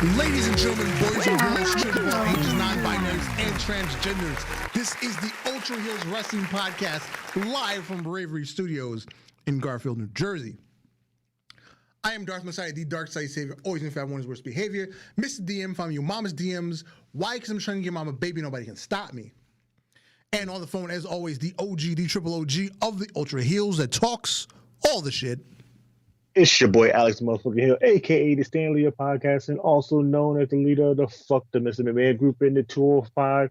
Ladies and gentlemen, boys and girls, children of all ages, non-binaries, and transgenders, this is the Ultra Heelz Wrestling Podcast, live from Bravery Studios in Garfield, New Jersey. I am Darth Messiah, the Dark Side Savior, always in fact, one's worst behavior. Mr. DM, find me your mama's DMs. Why? Because I'm trying to get mama a baby, nobody can stop me. And on the phone, as always, the OG, the triple OG of the Ultra Heelz that talks all the shit. It's your boy Alex Motherfucking Hill, aka the Stanley of Podcasting, also known as the leader of the Fuck the Mr. McMahon group in the 205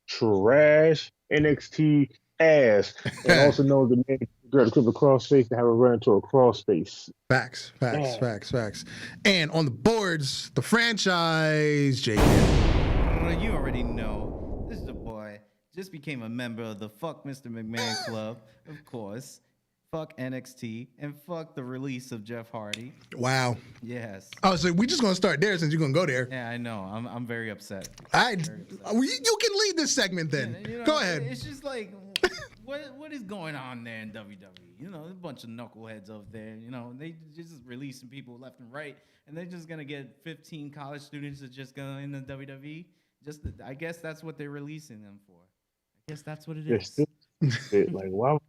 Trash NXT Ass, and also known as the man who got a crossface to have a run to a crossface. Facts. And on the boards, the franchise, Jake. Well, you already know. This is the boy. Just became a member of the Fuck Mr. McMahon Club, of course. Fuck NXT and fuck the release of Jeff Hardy. Wow. Yes. Oh, so we're just gonna start there since you're gonna go there. Yeah, I know. I'm very upset. You can lead this segment then. You know, go ahead. It's just like, what is going on there in WWE? You know, there's a bunch of knuckleheads over there. You know, they just releasing people left and right, and they're just gonna get 15 college students to just go in the WWE. I guess that's what they're releasing them for. I guess that's what it is. Like, wow.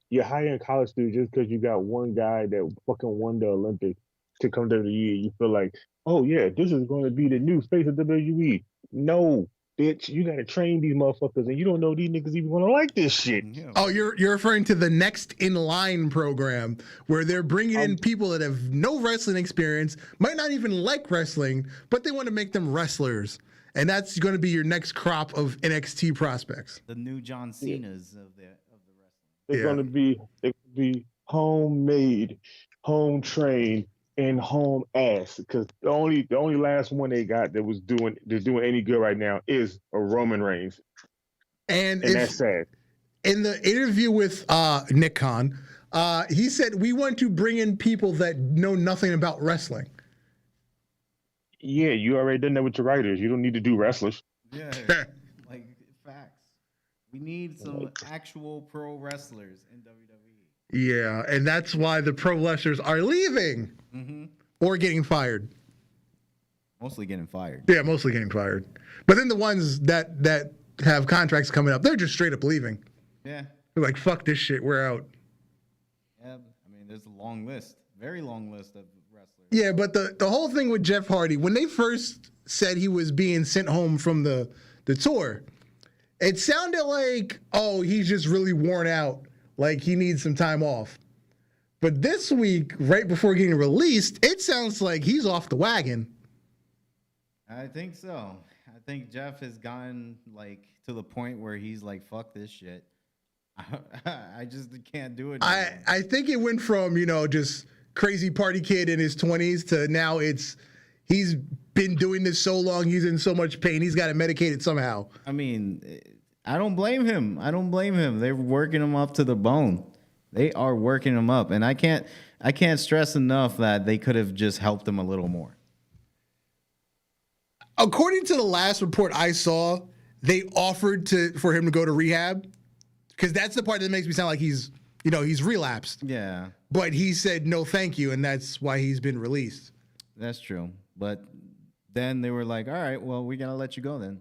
You're hiring college students just because you got one guy that fucking won the Olympics to come to the year. You feel like, oh yeah, this is going to be the new face of WWE. No, bitch, you got to train these motherfuckers, and you don't know these niggas even going to like this shit. Yeah. Oh, you're referring to the Next in Line program, where they're bringing in people that have no wrestling experience, might not even like wrestling, but they want to make them wrestlers. And that's going to be your next crop of NXT prospects. The new John Cena's of the wrestling. They're going to be homemade, home trained, and home ass. Because the only last one they got that was doing any good right now is a Roman Reigns, and that's sad. In the interview with Nick Khan, he said we want to bring in people that know nothing about wrestling. Yeah, you already done that with your writers. You don't need to do wrestlers. Yeah, like facts. We need some actual pro wrestlers in WWE. Yeah, and that's why the pro wrestlers are leaving or getting fired. Mostly getting fired. Yeah, mostly getting fired. But then the ones that have contracts coming up, they're just straight up leaving. Yeah. They're like, fuck this shit, we're out. Yeah, I mean, there's a long list, very long list of wrestlers. Yeah, but the whole thing with Jeff Hardy, when they first said he was being sent home from the tour, it sounded like, oh, he's just really worn out, like he needs some time off. But this week, right before getting released, it sounds like he's off the wagon. I think so. I think Jeff has gotten like to the point where he's like, fuck this shit. I just can't do it anymore. I think it went from, just crazy party kid in his 20s to now he's been doing this so long, he's in so much pain, he's got to medicate it somehow. I mean, I don't blame him. They're working him up to the bone. They are working him up, and I can't stress enough that they could have just helped him a little more. According to the last report I saw, they offered for him to go to rehab, because that's the part that makes me sound like he's relapsed. Yeah. But he said no, thank you, and that's why he's been released. That's true. But then they were like, all right, well, we're going to let you go then.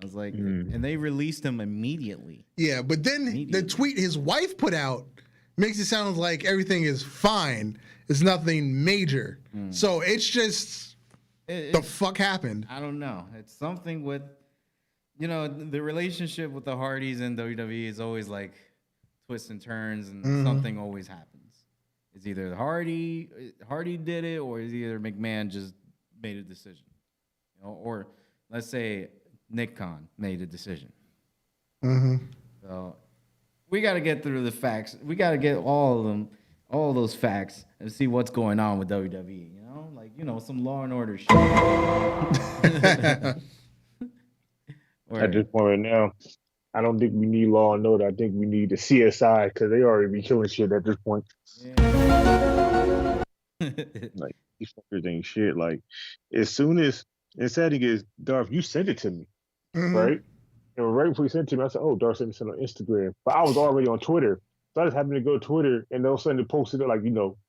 I was like, and they released him immediately. Yeah, but then the tweet his wife put out makes it sound like everything is fine. It's nothing major. So it's just, the fuck happened? I don't know. It's something with, the relationship with the Hardys and WWE is always like twists and turns, and something always happens. It's either Hardy did it, or it's either McMahon just made a decision, or let's say Nick Khan made a decision. So we got to get through the facts. We got to get all those facts, and see what's going on with WWE. Some Law and Order shit. At this point right now, I don't think we need Law and Order. I think we need the CSI, because they already be killing shit at this point. Yeah. Like, these fuckers ain't shit. Like, as soon as, and sad thing is, Darth, you sent it to me, right? And right before you sent it to me, I said, oh, Darth sent it on Instagram. But I was already on Twitter. So I just happened to go to Twitter, and all of a sudden it posted it like,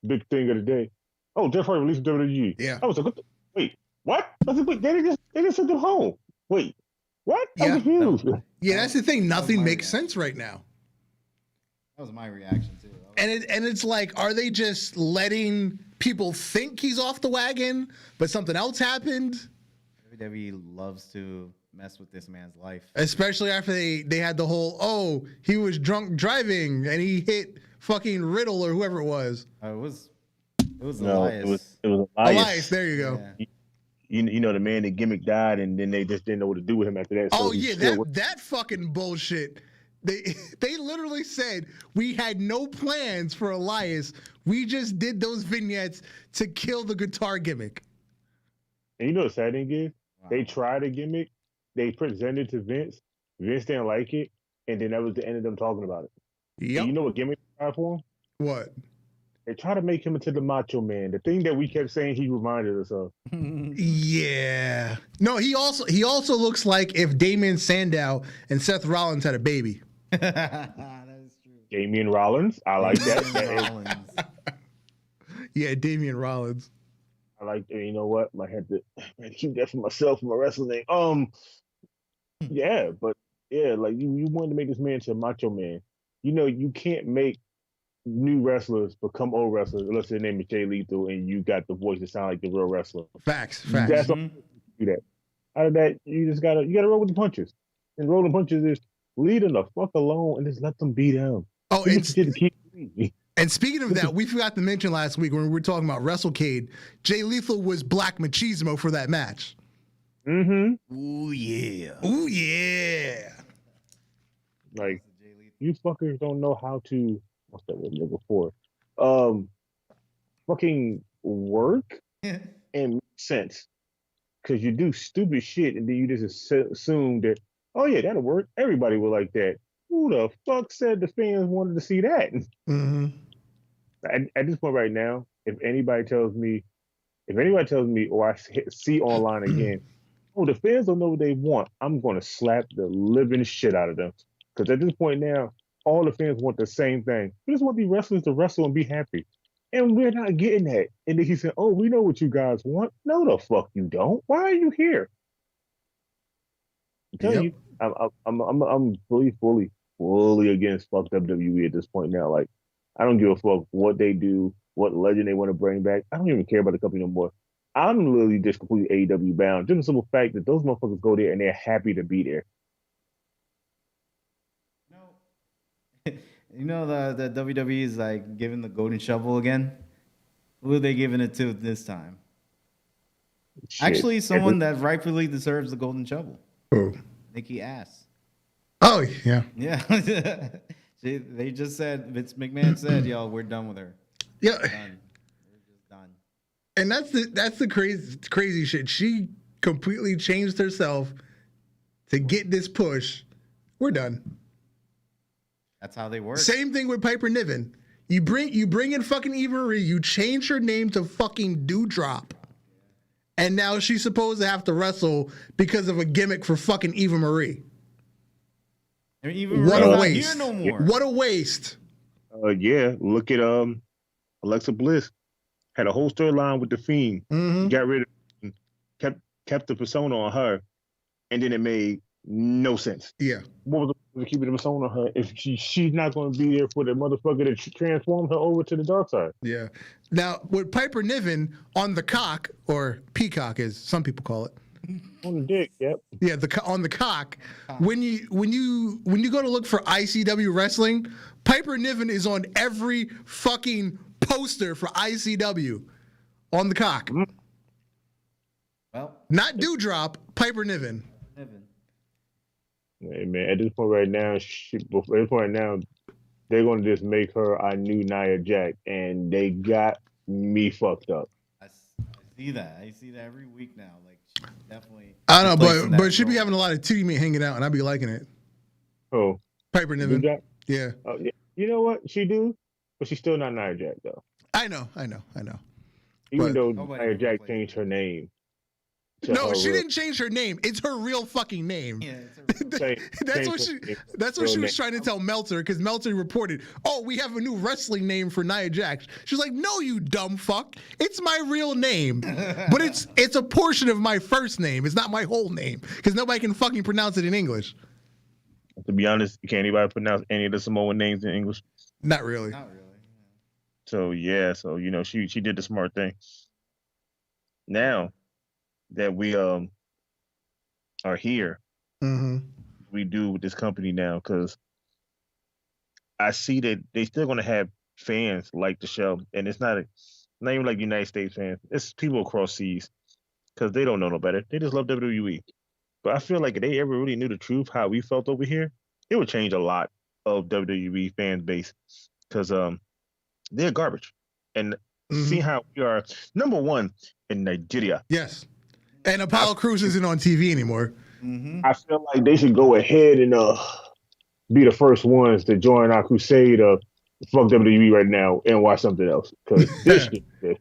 big thing of the day. Oh, Jeff Hardy released from WWE. Yeah. I was like, wait, what? I was like, wait, they just sent him home. Wait, what? Yeah. I'm confused. Yeah, that's the thing. That was Nothing my makes reaction. sense right now. That was my reaction too. And it's like, are they just letting people think he's off the wagon, but something else happened? WWE loves to mess with this man's life. Especially after they had the whole, oh, he was drunk driving and he hit fucking Riddle or whoever it was. It was No, Elias. it was Elias, there you go. Yeah. You know, the man, the gimmick died, and then they just didn't know what to do with him after that. Oh so he yeah, still that fucking bullshit. They literally said we had no plans for Elias. We just did those vignettes to kill the guitar gimmick. And you know the sad thing is, Wow. they tried a gimmick, they presented to Vince. Vince didn't like it, and then that was the end of them talking about it. Yep. And you know what gimmick they tried for him? What? They tried to make him into the Macho Man, the thing that we kept saying he reminded us of. Yeah. No, he also looks like if Damien Sandow and Seth Rollins had a baby. That is true. Damian Rollins, I like that. Rollins. Yeah, Damian Rollins. I like that. You know what? I had to keep that for myself for my wrestling name. Yeah, but yeah, like you wanted to make this man into a Macho Man. You know, you can't make new wrestlers become old wrestlers unless their name is Jay Lethal and you got the voice to sound like the real wrestler. Facts. That's all you do that. Out of that, you gotta roll with the punches. And rolling punches is leave them the fuck alone and just let them beat them. Oh, and and speaking of that, we forgot to mention last week when we were talking about WrestleCade, Jay Lethal was Black Machismo for that match. Mm-hmm. Ooh yeah. Ooh yeah. Like you fuckers don't know how to what's that word I'm looking for? Fucking work and make sense. Cause you do stupid shit and then you just assume that, oh yeah, that'll work. Everybody will like that. Who the fuck said the fans wanted to see that? Mm-hmm. At this point right now, if anybody tells me, or I see online again, oh, the fans don't know what they want, I'm going to slap the living shit out of them. Because at this point now, all the fans want the same thing. We just want the wrestlers to wrestle and be happy. And we're not getting that. And then he said, oh, we know what you guys want. No, the fuck you don't. Why are you here? I'm telling you, I'm fully against fucked up WWE at this point now. Like, I don't give a fuck what they do, what legend they want to bring back. I don't even care about the company no more. I'm literally just completely AEW bound. Just the simple fact that those motherfuckers go there and they're happy to be there. You know the WWE is like giving the golden shovel again. Who are they giving it to this time? Shit. Actually, someone that rightfully deserves the golden shovel. Oh. Nikki Ass. Oh yeah. Yeah. They just said, Vince McMahon said, yo, we're done with her. Yeah. We're done. We're just done. And that's the crazy shit. She completely changed herself to get this push. We're done. That's how they work. Same thing with Piper Niven. You bring in fucking Eva Marie. You change her name to fucking Dewdrop, and now she's supposed to have to wrestle because of a gimmick for fucking Eva Marie. I mean, even What a not waste! Here no more. What a waste! Yeah, look at Alexa Bliss had a whole storyline with the Fiend. Mm-hmm. Got rid of, kept the persona on her, and then it made no sense. Yeah. What was the keeping the persona on her if she's not going to be there for the motherfucker to transform her over to the dark side? Yeah. Now with Piper Niven on the cock, or peacock as some people call it. On the dick, yep. Yeah, on the cock. When you go to look for ICW wrestling, Piper Niven is on every fucking poster for ICW on the cock. Mm-hmm. Well, Not Dewdrop, Piper Niven. Niven. Hey man, at this point right now, they're going to just make her our new Nia Jax, and they got me fucked up. I see that. I see that every week now. Like, she's definitely. I don't know, replacing but that she be role. having a lot of titty meat hanging out, and I be liking it. Oh, Piper Niven. Jax? Yeah. Oh, yeah. You know what? She do, but she's still not Nia Jax though. I know. Even But- though Nobody Nia can Jax replace changed her name No, her she real- didn't change her name. It's her real fucking name. Yeah, it's a Say- That's change what her she. name, That's what real she was name. trying to tell Meltzer, because Meltzer reported, "Oh, we have a new wrestling name for Nia Jax." She's like, "No, you dumb fuck. It's my real name, but it's a portion of my first name. It's not my whole name, because nobody can fucking pronounce it in English." To be honest, can't anybody pronounce any of the Samoan names in English? Not really. not really. So yeah, so she did the smart thing. Now that we are here, Mm-hmm. we do with this company now, because I see that they still gonna have fans like the show, and it's not even like United States fans. It's people across seas, because they don't know no better. They just love WWE. But I feel like if they ever really knew the truth, how we felt over here, it would change a lot of WWE fan base, because they're garbage. And see how we are number one in Nigeria. Yes. And Apollo Crews isn't on TV anymore. I feel like they should go ahead and be the first ones to join our crusade of fuck WWE right now and watch something else, because this shit is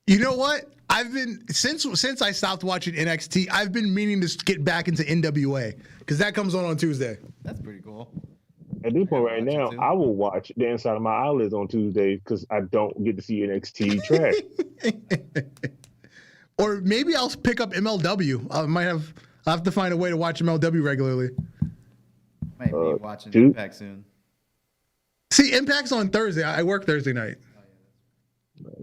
You know what? I've been since I stopped watching NXT, I've been meaning to get back into NWA, because that comes on Tuesday. That's pretty cool. At this point right watch it now, too. I will watch the inside of my eyelids on Tuesdays, because I don't get to see NXT trash. Or maybe I'll pick up MLW. I'll have to find a way to watch MLW regularly. Might be watching dude. Impact soon. See, Impact's on Thursday. I work Thursday night.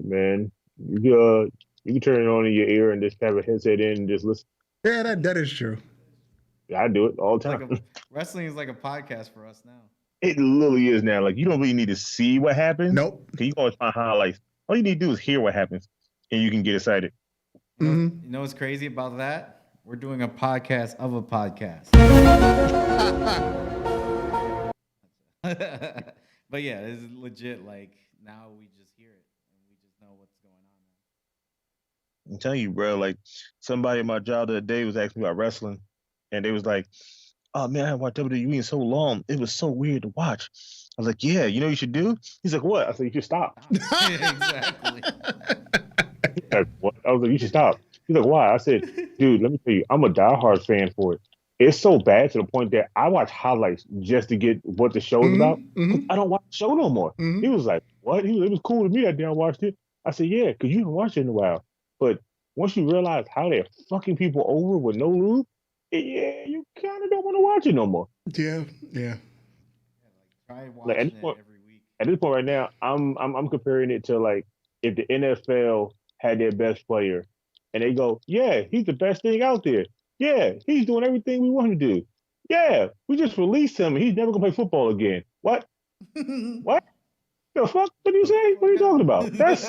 Man, you can turn it on in your ear and just have a headset in and just listen. Yeah, that is true. I do it all the It's time. like wrestling is like a podcast for us now. It literally is now. Like, you don't really need to see what happens. Nope. You can always find highlights. All you need to do is hear what happens, and you can get excited. You know what's crazy about that? We're doing a podcast of a podcast. But yeah, it's legit. Like, now we just hear it and we just know what's going on now. I'm telling you, bro. Like, somebody in my job the other day was asking me about wrestling, and they was like, "Oh man, I haven't watched WWE in so long. It was so weird to watch." I was like, "Yeah, you know what you should do?" He's like, "What?" I said, "You should stop." Exactly. Like, what? I was like, "You should stop." He's like, "Why?" I said, "Dude, let me tell you, I'm a diehard fan for it. It's so bad to the point that I watch highlights just to get what the show's about. I don't watch the show no more." He was like, "What?" It was cool to me that day I watched it. I said, "Yeah, because you haven't watched it in a while. But once you realize how they're fucking people over with no lube, yeah, you kind of don't want to watch it no more." Yeah. Try Like, watching it every week. At this point right now, I'm comparing it to, like, if the NFL had their best player, and they go, "Yeah, he's the best thing out there. Yeah, he's doing everything we want him to do. Yeah, we just released him. He's never gonna play football again." What? What? The fuck? What are you saying? What are you talking about? That's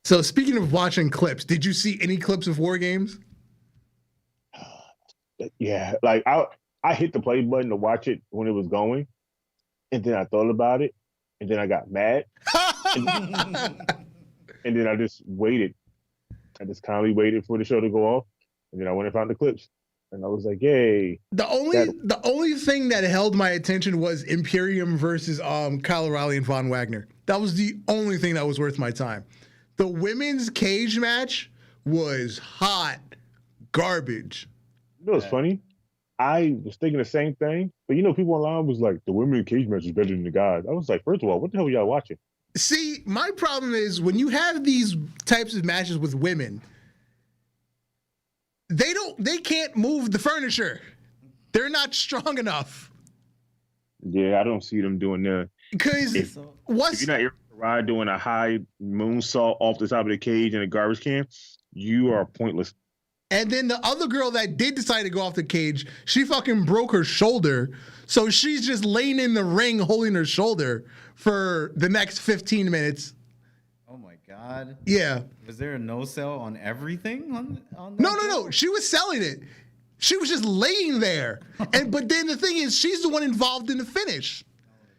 So speaking of watching clips, did you see any clips of War Games? yeah. Like, I hit the play button to watch it when it was going, and then I thought about it, and then I got mad, and then I just waited. I just kindly waited for the show to go off, and then I went and found the clips, and I was like, "Yay!" The only thing that held my attention was Imperium versus Kyle O'Reilly and Von Wagner. That was the only thing that was worth my time. The women's cage match was hot garbage. You know what's funny? I was thinking the same thing, but people online was like, "The women's cage match is better than the guys." I was like, first of all, what the hell are y'all watching? See, my problem is when you have these types of matches with women, they can't move the furniture. They're not strong enough. Yeah, I don't see them doing that. Because If you're not able to ride doing a high moonsault off the top of the cage in a garbage can, you are pointless. And then the other girl that did decide to go off the cage, she fucking broke her shoulder. So she's just laying in the ring holding her shoulder for the next 15 minutes. Oh my God. Yeah. Was there a no sell on everything on that? No. She was selling it. She was just laying there. But then the thing is, she's the one involved in the finish.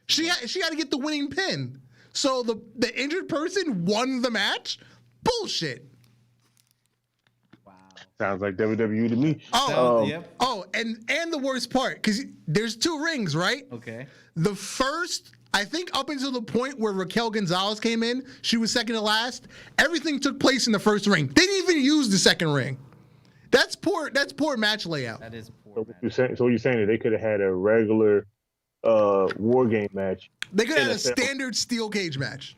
She had to get the winning pin. So the injured person won the match? Bullshit. Sounds like WWE to me. Yep. Oh, and the worst part, because there's 2 rings, right? Okay. The first I think up until the point where Raquel Gonzalez came in, she was second to last. Everything took place in the first ring. They didn't even use the second ring. That's poor match layout. That is poor. So what you're saying is they could have had a regular war game match. They could have had a standard steel cage match.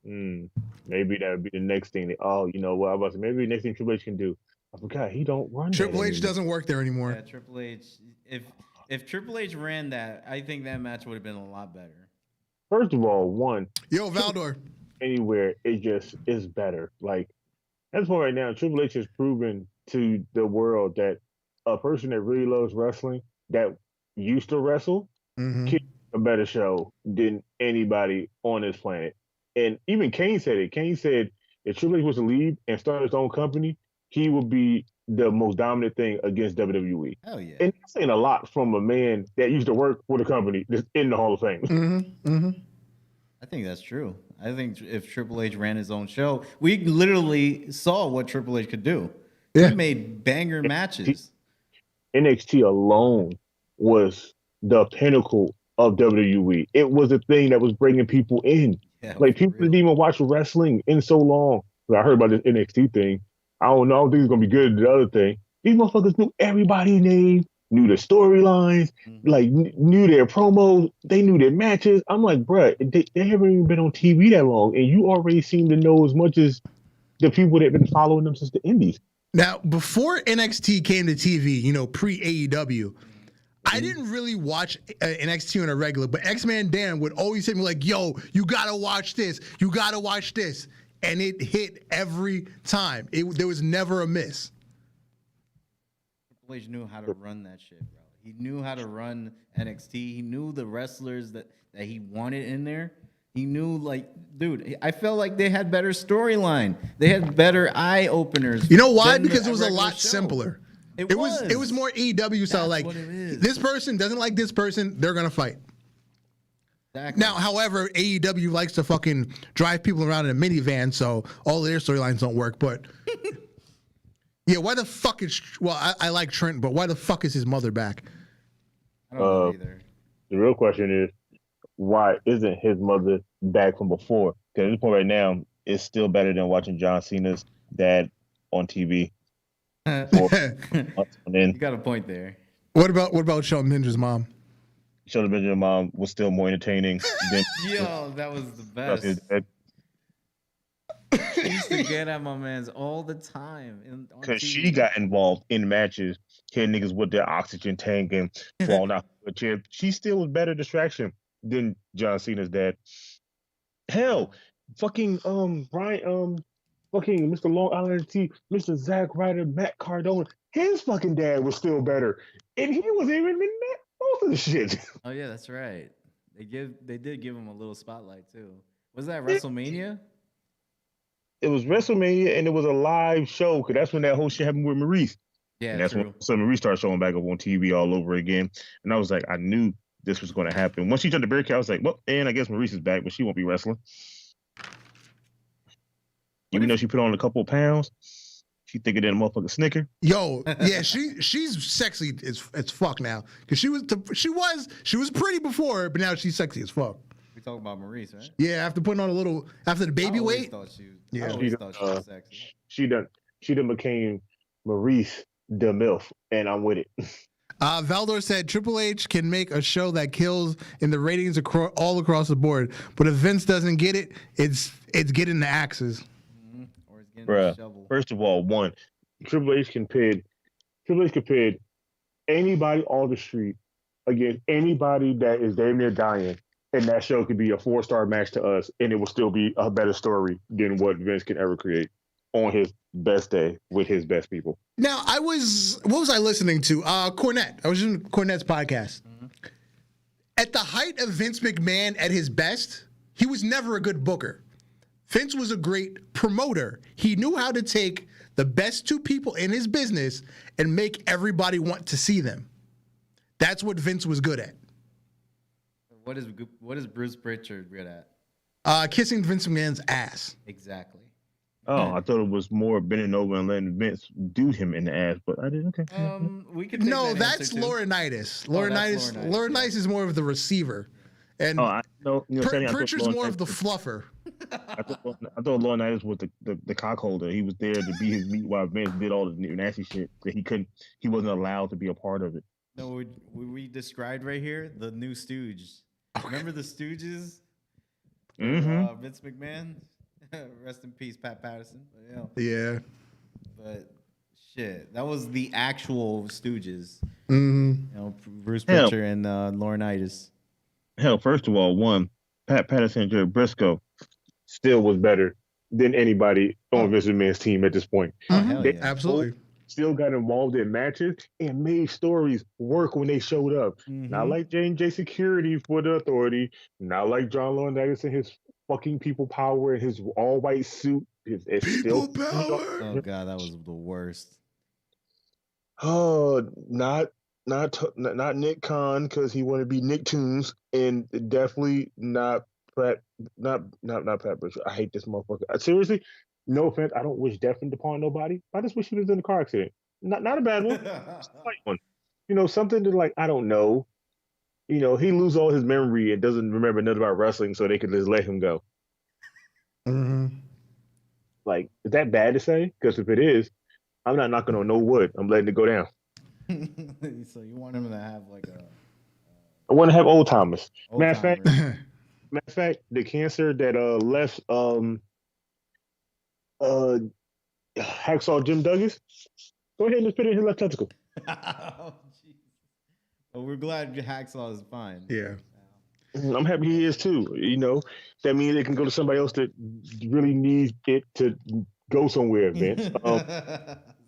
Maybe that would be the next thing. You know what? I was about to say, maybe the next thing Triple H can do. I forgot he don't run. Triple H doesn't work there anymore. Yeah, Triple H. If Triple H ran that, I think that match would have been a lot better. First of all, Valdor. Anywhere is better. Like that's why right now Triple H has proven to the world that a person that really loves wrestling that used to wrestle can do a better show than anybody on this planet. And even Kane said it. Kane said if Triple H was to leave and start his own company, he would be the most dominant thing against WWE. Hell yeah. And that's saying a lot from a man that used to work for the company that's in the Hall of Fame. I think that's true. I think if Triple H ran his own show, we literally saw what Triple H could do. Yeah. He made banger matches. NXT alone was the pinnacle of WWE. It was a thing that was bringing people in. Yeah, like people didn't even watch wrestling in so long. I heard about this NXT thing. I don't think it's gonna be good. The other thing, these motherfuckers knew everybody's name, knew the storylines, like knew their promos, they knew their matches. I'm like, bruh, they haven't even been on TV that long, and you already seem to know as much as the people that have been following them since the Indies. Now, before NXT came to TV, pre AEW, I didn't really watch NXT on a regular, but X-Man Dan would always hit me like, yo, you gotta watch this, you gotta watch this. And it hit every time. There was never a miss. Triple H knew how to run that shit, bro. He knew how to run NXT. He knew the wrestlers that he wanted in there. He knew, dude, I felt like they had better storyline. They had better eye openers. You know why? Because it was a lot simpler. It was more AEW style. That's Like, what it is. This person doesn't like this person, they're going to fight. Exactly. Now, however, AEW likes to fucking drive people around in a minivan, so all their storylines don't work. But yeah, why the fuck is? Well, I like Trent, but why the fuck is his mother back? I don't know either. The real question is, why isn't his mother back from before? Because at this point right now, it's still better than watching John Cena's dad on TV. You got a point there. What about Shelton Benjamin's mom? Shelton Benjamin's mom was still more entertaining than Yo, that was the best. She used to get at my man's all the time. Because she got involved in matches, hitting niggas with their oxygen tank and falling out of a chair. She still was better distraction than John Cena's dad. Hell, fucking Brian, fucking Mr. Long Island T, Mr. Zack Ryder, Matt Cardona, his fucking dad was still better. And he wasn't even in that most of the shit. Oh yeah, that's right. They did give him a little spotlight too. Was that WrestleMania? It was WrestleMania and it was a live show because that's when that whole shit happened with Maurice. Yeah, and that's true. when Maurice started showing back up on TV all over again. And I was like, I knew this was going to happen. Once she jumped the barricade, I was like, well, and I guess Maurice is back, but she won't be wrestling. Even though she put on a couple of pounds, she thicker than a motherfucking Snicker. Yo, yeah, she's sexy as fuck now. Because she was pretty before, but now she's sexy as fuck. We talking about Maurice, right? Yeah, after the baby weight. I Yeah, always thought she was sexy. She done became Maurice the MILF, and I'm with it. Valdor said Triple H can make a show that kills in the ratings all across the board, but if Vince doesn't get it, it's getting the axes. Or it's getting the shovel. Bruh, first of all, Triple H can pit anybody on the street against anybody that is damn near dying, and that show could be a 4-star match to us, and it will still be a better story than what Vince can ever create on his best day with his best people. Now, what was I listening to? Cornette. I was in Cornette's podcast. Mm-hmm. At the height of Vince McMahon at his best, he was never a good booker. Vince was a great promoter. He knew how to take the best two people in his business and make everybody want to see them. That's what Vince was good at. What is Bruce Pritchard good at? Kissing Vince McMahon's ass. Exactly. Oh, I thought it was more bending over and letting Vince do him in the ass, but I didn't. Okay. We could. No, that's Laurinaitis. Laurinaitis is more of the receiver. And No, you know, Sandy, I thought Pritchard's more of the fluffer. I thought Laurinaitis was the cock holder. He was there to be his meat while Vince did all the nasty shit that he wasn't allowed to be a part of it. No, we described right here the new Stooge. Remember the Stooges? Mm-hmm. Vince McMahon. Rest in peace, Pat Patterson. Yeah. But shit, that was the actual Stooges. Mm-hmm. You know, Bruce Pritchard and Laurinaitis. Hell, first of all, Pat Patterson and Jerry Briscoe still was better than anybody on Vince McMahon's team at this point. Oh, hell They yeah. absolutely still got involved in matches and made stories work when they showed up. Mhm. Not like J&J Security for the Authority, not like John Laurinaitis and his fucking people power and his all-white suit. It's people still power. Oh god, that was the worst. Oh, not Nick Khan because he wanted to be Nicktoons, and definitely not Pat Bridger. I hate this motherfucker. Seriously, no offense. I don't wish death upon nobody. I just wish he was in a car accident. Not a bad one. Just a light one. You know, something to like, I don't know. You know, he lose all his memory and doesn't remember nothing about wrestling, so they could just let him go. Mm-hmm. Like, is that bad to say? Because if it is, I'm not knocking on no wood. I'm letting it go down. So you want him to have like a I want to have old timers. old Matter timer. of fact, the cancer that left Hacksaw Jim Douglas, go ahead and just put it in his left testicle. Oh, jeez. Well, we're glad Hacksaw is fine. Yeah. I'm happy he is too. You know, that means it can go to somebody else that really needs it to go somewhere, Vince.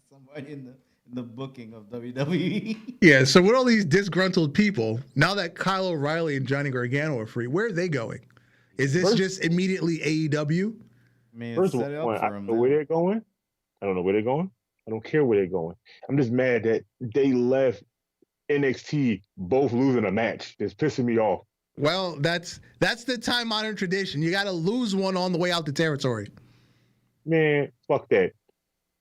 Somebody in the booking of WWE. Yeah. So with all these disgruntled people, now that Kyle O'Reilly and Johnny Gargano are free, where are they going? Is this just immediately AEW? Man, First of set it all, up I for don't him. know where they're going. I don't know where they're going. I don't care where they're going. I'm just mad that they left NXT both losing a match. It's pissing me off. Well, that's the time-honored tradition. You got to lose one on the way out the territory. Man, fuck that.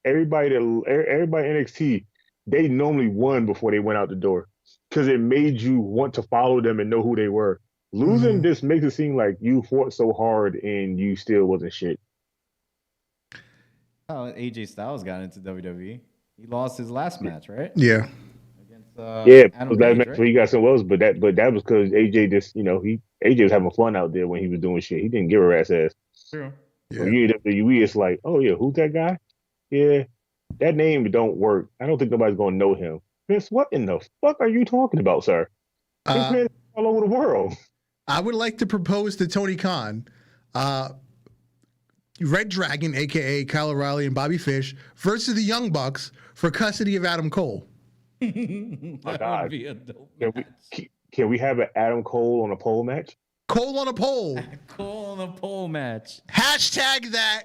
Everybody NXT, they normally won before they went out the door because it made you want to follow them and know who they were. Losing just makes it seem like you fought so hard and you still wasn't shit. Oh, AJ Styles got into WWE. He lost his last match, right? Yeah. Against It was Adam last Page, match right? where he got somewhere else, but that was because AJ just, you know, AJ was having fun out there when he was doing shit. He didn't give a rat's ass. True. Yeah. When you at WWE, it's like, oh yeah, who's that guy? Yeah, that name don't work. I don't think nobody's gonna know him. Vince, what in the fuck are you talking about, sir? This man is all over the world. I would like to propose to Tony Khan, Red Dragon, a.k.a. Kyle O'Reilly and Bobby Fish, versus the Young Bucks for custody of Adam Cole. That God. would be a dope Can match. can we have an Adam Cole on a pole match? Cole on a pole. Cole on a pole match. Hashtag that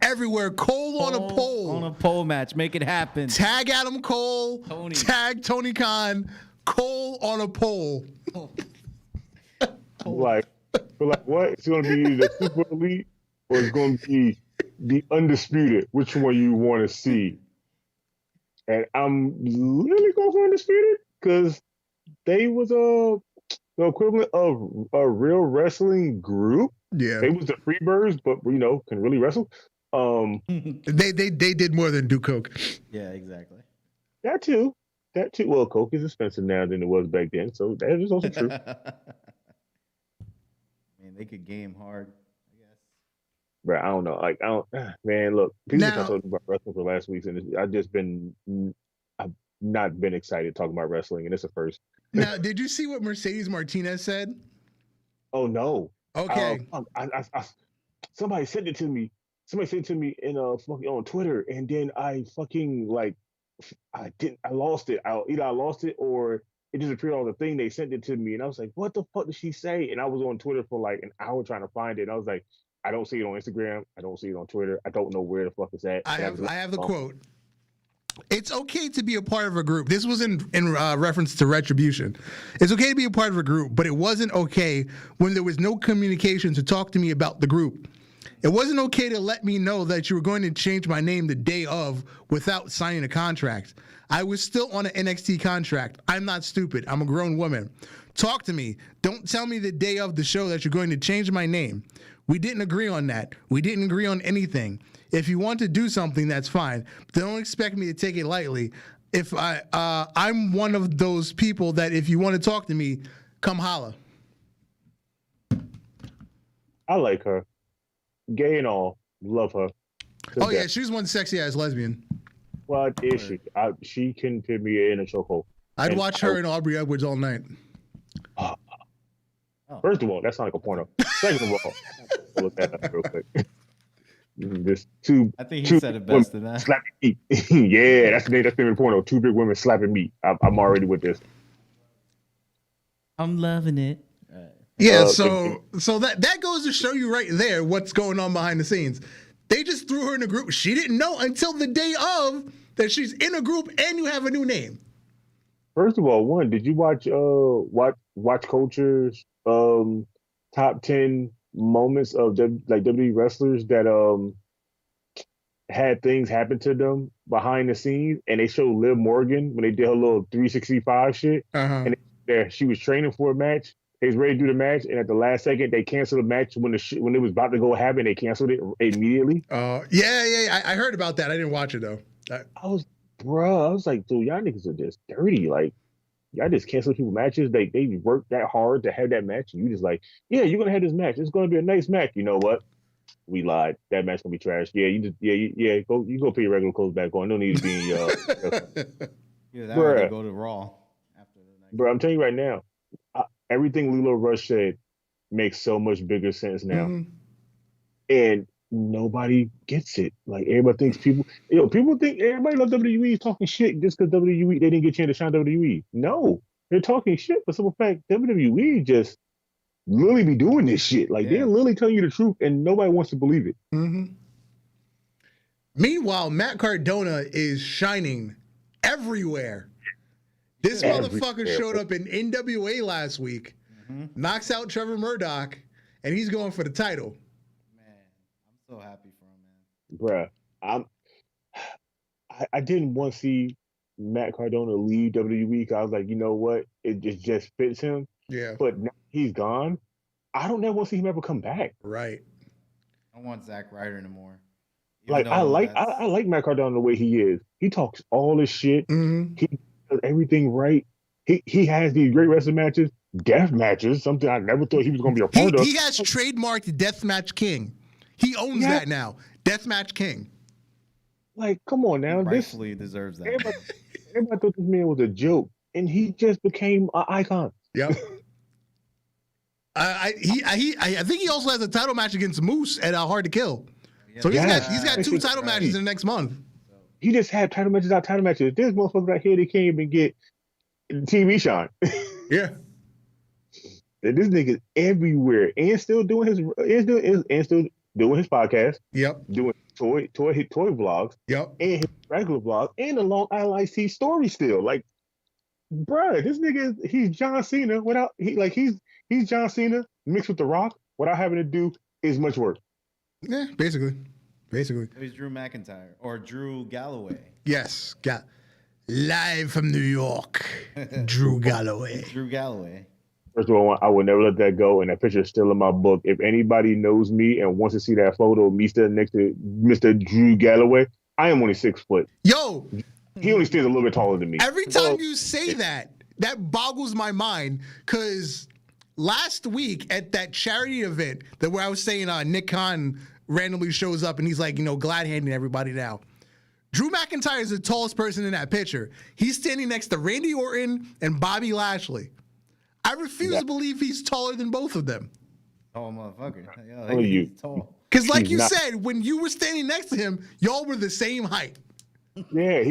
everywhere. Cole on a pole. On a pole match. Make it happen. Tag Adam Cole. Tony. Tag Tony Khan. Cole on a pole. Like what? It's gonna be the Super Elite or it's gonna be the Undisputed? Which one you want to see? And I'm really going for Undisputed because they was the equivalent of a real wrestling group. Yeah. They was the Freebirds, but you know, can really wrestle. They did more than do coke. Yeah, exactly. That too. Well, coke is expensive now than it was back then, so that is also true. Man, they could game hard, I guess. But I don't know. Like, man, look, people Now- can talk about wrestling for last week, and I've not been excited talking about wrestling, and it's a first. Now, did you see what Mercedes Martinez said? Oh no. Okay. Somebody sent it to me. Somebody sent it to me in fucking on Twitter, and then I fucking like, I lost it. Either I lost it or it disappeared on the thing. They sent it to me, and I was like, "What the fuck did she say?" And I was on Twitter for like an hour trying to find it. And I was like, "I don't see it on Instagram. I don't see it on Twitter. I don't know where the fuck it's at." I have the quote. It's okay to be a part of a group. This was in reference to Retribution. It's okay to be a part of a group, but it wasn't okay when there was no communication to talk to me about the group. It wasn't okay to let me know that you were going to change my name the day of without signing a contract. I was still on an NXT contract. I'm not stupid. I'm a grown woman. Talk to me. Don't tell me the day of the show that you're going to change my name. We didn't agree on that. We didn't agree on anything. If you want to do something, that's fine. But don't expect me to take it lightly. If I'm one of those people that if you want to talk to me, come holla. I like her. Gay and all. Love her. Oh, yeah, she's one sexy-ass lesbian. What is she? She can put me in a chokehold. I'd watch her and Aubrey Edwards all night. First of all, that sounds like a porno. Second of all, look that up real quick. This I think he said it best than that. Slapping meat. Yeah, that's the name. That's the name of the porno. Two big women slapping meat. I'm already with this. I'm loving it. Yeah, so that goes to show you right there what's going on behind the scenes. They just threw her in a group. She didn't know until the day of that she's in a group and you have a new name. First of all, did you watch Culture's top 10 moments of WWE wrestlers that had things happen to them behind the scenes, and they showed Liv Morgan when they did her little 365 shit, and she was training for a match. They was ready to do the match, and at the last second, they canceled the match when it was about to go happen. They canceled it immediately. Yeah. I heard about that. I didn't watch it though. I was like, dude, y'all niggas are just dirty. Like, y'all just cancel people's matches. They worked that hard to have that match, and you just like, yeah, you're gonna have this match. It's gonna be a nice match. You know what? We lied. That match gonna be trash. Yeah, go put your regular clothes back on. No need to be in your. Yeah, that would go to Raw after the next. Bro, I'm telling you right now, everything Lilo Rush said makes so much bigger sense now, and nobody gets it. Like, everybody thinks people think everybody loves WWE is talking shit just because WWE they didn't get a chance to shine WWE. No, they're talking shit for simple fact WWE just literally be doing this shit. Like, they're literally telling you the truth, and nobody wants to believe it. Meanwhile, Matt Cardona is shining everywhere. This motherfucker showed up in NWA last week, knocks out Trevor Murdoch, and he's going for the title. Man, I'm so happy for him, man. Bruh, I didn't want to see Matt Cardona leave WWE because I was like, you know what? It just fits him. Yeah. But now he's gone. I don't ever want to see him ever come back. Right. I don't want Zack Ryder anymore. Like, I like Matt Cardona the way he is. He talks all this shit. He does everything right. He has these great wrestling matches, death matches, something I never thought he was going to be a part of. He has trademarked Deathmatch King. He owns that now. Deathmatch King. Like, come on now. He rightfully deserves that. Everybody thought this man was a joke, and he just became an icon. Yep. I think he also has a title match against Moose at Hard to Kill. So he's got 2 title matches in the next month. He just had title matches. There's motherfuckers right here that can't even get TV shine. Yeah. And this nigga's everywhere and still doing his podcast. Yep. Doing toy vlogs. Yep. And his regular vlog and the Long Island IC story still. Like, bruh, this nigga he's John Cena without he's John Cena mixed with The Rock without having to do as much work. Yeah, basically. It was Drew McIntyre or Drew Galloway. Yes, live from New York, Drew Galloway. Drew Galloway. First of all, I would never let that go, and that picture is still in my book. If anybody knows me and wants to see that photo of me standing next to Mr. Drew Galloway, I am only 6 foot. Yo, he only stands a little bit taller than me. Every time you say that boggles my mind, because last week at that charity event where I was saying Nick Khan randomly shows up and he's like, glad handing everybody now. Drew McIntyre is the tallest person in that picture. He's standing next to Randy Orton and Bobby Lashley. I refuse to believe he's taller than both of them. Oh, motherfucker. Yo, he's tall. Because like you said, when you were standing next to him, y'all were the same height. Yeah,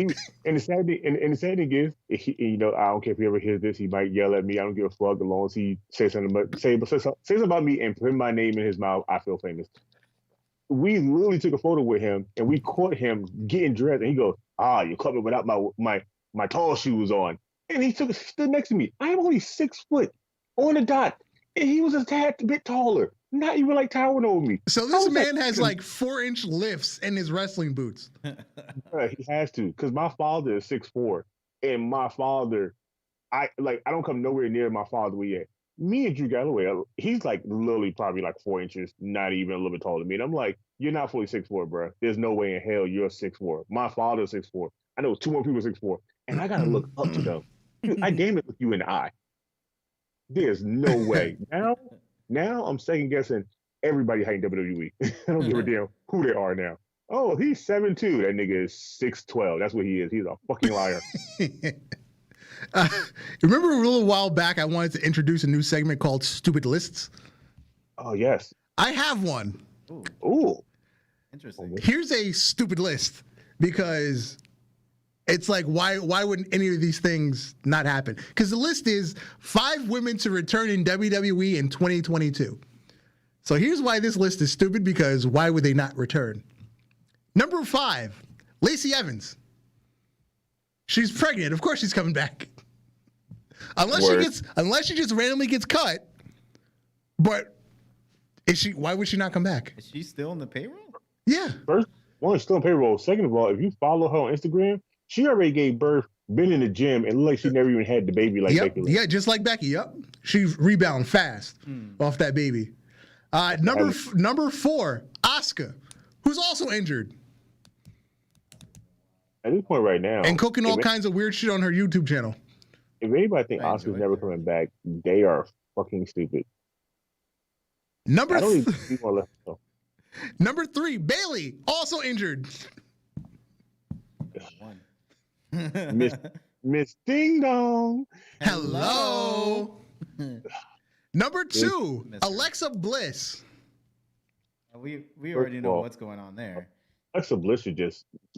and the sad thing is, I don't care if he ever hears this, he might yell at me. I don't give a fuck as long as he says something about me and put my name in his mouth. I feel famous. We literally took a photo with him and we caught him getting dressed, and he goes, you caught me without my tall shoes on. And he stood next to me. I am only 6 foot on the dot, and he was a tad bit taller. Not even like towering over me. So this man has like 4-inch lifts in his wrestling boots. He has to, because my father is 6'4", and my father I don't come nowhere near my father where he at. Me and Drew Galloway, he's like literally probably like 4 inches, not even a little bit taller than me. And I'm like, you're not fully 6'4", bro. There's no way in hell you're 6'4". My father's 6'4". I know 2 more people 6'4", and I gotta look up to them. Dude, I damn it look you in the eye. There's no way. Now I'm second guessing everybody hating WWE. I don't give a damn who they are now. Oh, he's 7'2". That nigga is 6'12". That's what he is. He's a fucking liar. Remember a little while back, I wanted to introduce a new segment called Stupid Lists? Oh, yes. I have one. Ooh. Interesting. Here's a stupid list because it's like, why wouldn't any of these things not happen? Because the list is 5 women to return in WWE in 2022. So here's why this list is stupid, because why would they not return? Number 5, Lacey Evans. She's pregnant. Of course she's coming back. Unless she just randomly gets cut. But why would she not come back? Is she still in the payroll? Yeah. First, one, she's still on payroll. Second of all, if you follow her on Instagram, she already gave birth, been in the gym, and looked like she never even had the baby like Becky. Yeah, just like Becky. Yep. She rebound fast off that baby. Number 4, Asuka, who's also injured. At this point right now. And cooking all kinds of weird shit on her YouTube channel. If anybody think Asuka's never coming back, they are fucking stupid. Number 3, Number Bailey, also injured. Miss Ding Dong. Hello. Number 2, Alexa Bliss. We already know what's going on there. Alexa Bliss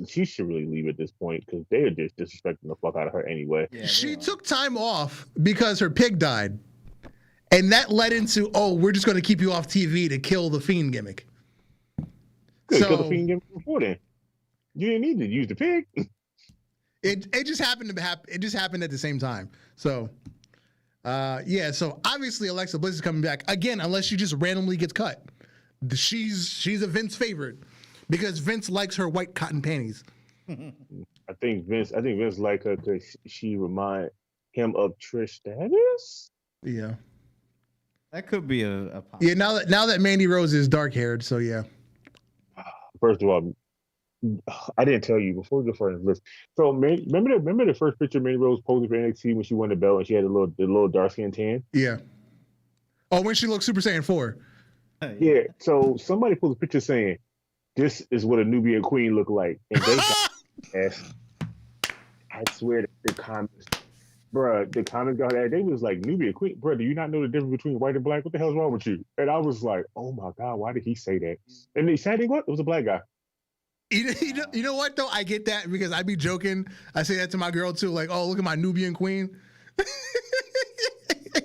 she should really leave at this point, because they are just disrespecting the fuck out of her anyway. Yeah, she took time off because her pig died. And that led into, we're just going to keep you off TV to kill the Fiend gimmick. Kill the Fiend gimmick before then. You didn't need to use the pig. It just happened to happen. It just happened at the same time. So, so obviously Alexa Bliss is coming back again, unless she just randomly gets cut. She's a Vince favorite because Vince likes her white cotton panties. I think Vince like her because she remind him of Trish Stratus. Yeah, that could be a yeah. Now that Mandy Rose is dark haired, so yeah. First of all, I didn't tell you before we go further. List. So remember the first picture Mandy Rose posed for NXT when she won the belt and she had the little dark skin tan. Yeah. Oh, when she looked Super Saiyan 4. Yeah. So somebody pulled a picture saying, "This is what a Nubian queen looked like," and they got I swear the comments, bruh, the comments got that. They was like, "Nubian queen, bruh, do you not know the difference between white and black? What the hell's wrong with you?" And I was like, "Oh my god, why did he say that?" And the sad thing, what? It was a black guy. You know what though? I get that because I be joking. I say that to my girl too, like, "Oh, look at my Nubian queen."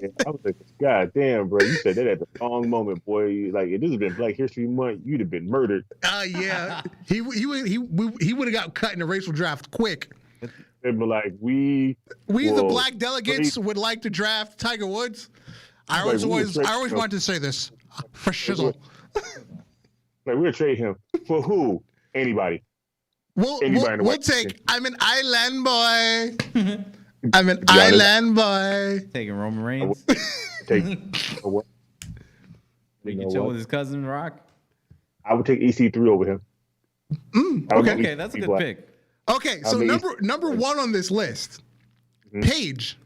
Yeah, I was like, "God damn, bro, you said that at the wrong moment, boy. Like, if this had been Black History Month, you'd have been murdered." Yeah, he would have got cut in the racial draft quick. They'd be like, we the black delegates would like to draft Tiger Woods. I always wanted to say this for shizzle. Like, we'll trade him for who? Anybody. We'll take. I'm an island boy. I'm an island boy. Taking Roman Reigns. What? We can chill with his cousin Rock. I would take EC3 over him. Okay, that's a good pick. Okay, so number 1 on this list, Paige.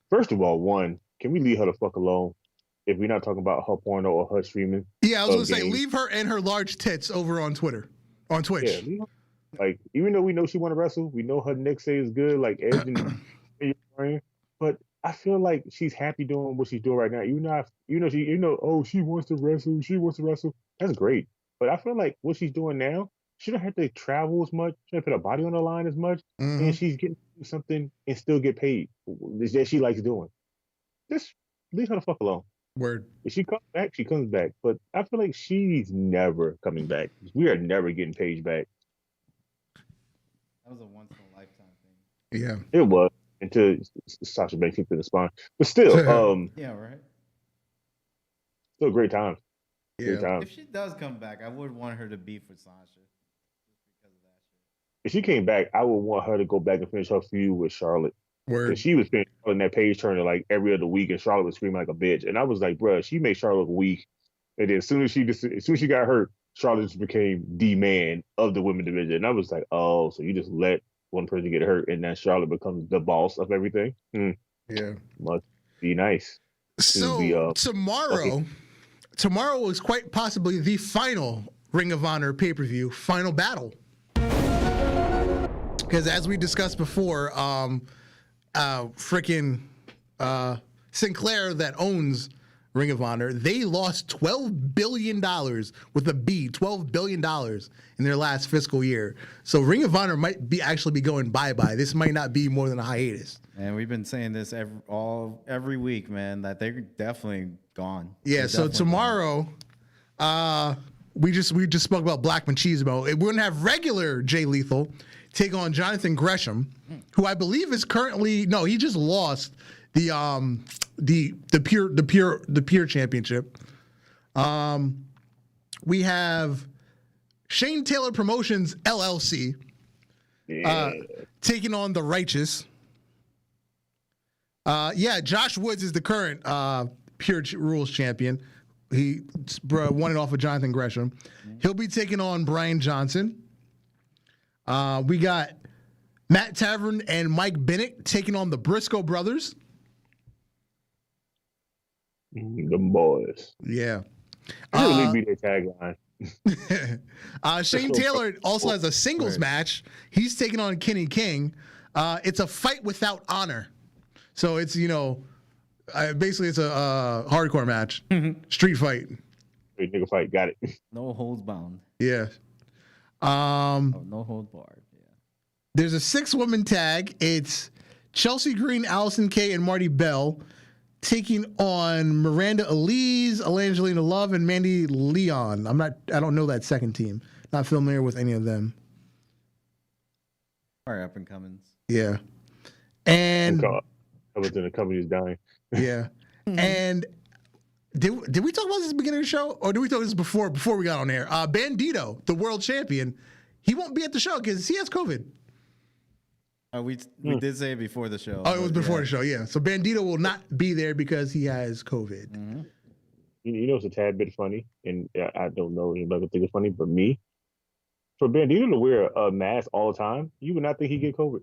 First of all, can we leave her the fuck alone? If we're not talking about her porno or her streaming. Yeah, I was gonna say, leave her and her large tits over on Twitch. Yeah, like, even though we know she want to wrestle, we know her neck say is good, like Edge and but I feel like she's happy doing what she's doing right now. She wants to wrestle. That's great. But I feel like what she's doing now, she don't have to travel as much, she don't put her body on the line as much, and she's getting to do something and still get paid that she likes doing. Just leave her the fuck alone. Word. If she comes back, she comes back. But I feel like she's never coming back. We are never getting Paige back. That was a once in a lifetime thing. Yeah. It was until Sasha Banks kicked in the spine. But still, yeah, right. Still great time. Yeah. Great time. If she does come back, I would want her to beef with Sasha. Just because of that shit. If she came back, I would want her to go back and finish her feud with Charlotte. Because she was on that page turner like every other week, and Charlotte was screaming like a bitch. And I was like, bruh, she made Charlotte weak. And then as soon as she got hurt, Charlotte just became the man of the women division. And I was like, oh, so you just let one person get hurt, and then Charlotte becomes the boss of everything? Yeah. Must be nice. So tomorrow is quite possibly the final Ring of Honor pay-per-view, final battle. Because as we discussed before, Sinclair that owns Ring of Honor, they lost $12 billion with a B, $12 billion in their last fiscal year. So Ring of Honor might actually be going bye-bye. This might not be more than a hiatus. And we've been saying this every week, man, that they're definitely gone. Yeah, so tomorrow, we just spoke about Black Machismo. We're going to have regular Jay Lethal take on Jonathan Gresham, who I believe is currently he just lost the pure championship. We have Shane Taylor Promotions LLC taking on the Righteous. Josh Woods is the current Pure Rules champion. He won it off of Jonathan Gresham. He'll be taking on Brian Johnson. We got Matt Tavern and Mike Bennett taking on the Briscoe brothers. The boys. Yeah. Really be their tagline. Shane Taylor also has a singles match. He's taking on Kenny King. It's a fight without honor. So it's, basically it's a hardcore match. Street fight. Street nigga fight. Got it. No holds bound. Yeah. No holds barred. Yeah. There's a 6-woman tag. It's Chelsea Green, Allison Kay, and Marty Bell taking on Miranda Elise, Elangelina Love, and Mandy Leon. I don't know that second team. Not familiar with any of them. All right, up and comings. Yeah. And the company's dying. Yeah. And did we talk about this at the beginning of the show? Or did we talk about this before we got on air? Bandito, the world champion, he won't be at the show because he has COVID. We did say it before the show. Oh, it was before the show, yeah. So Bandito will not be there because he has COVID. Mm-hmm. You know, it's a tad bit funny, and I don't know anybody would think it's funny, but me, for Bandito to wear a mask all the time, you would not think he'd get COVID.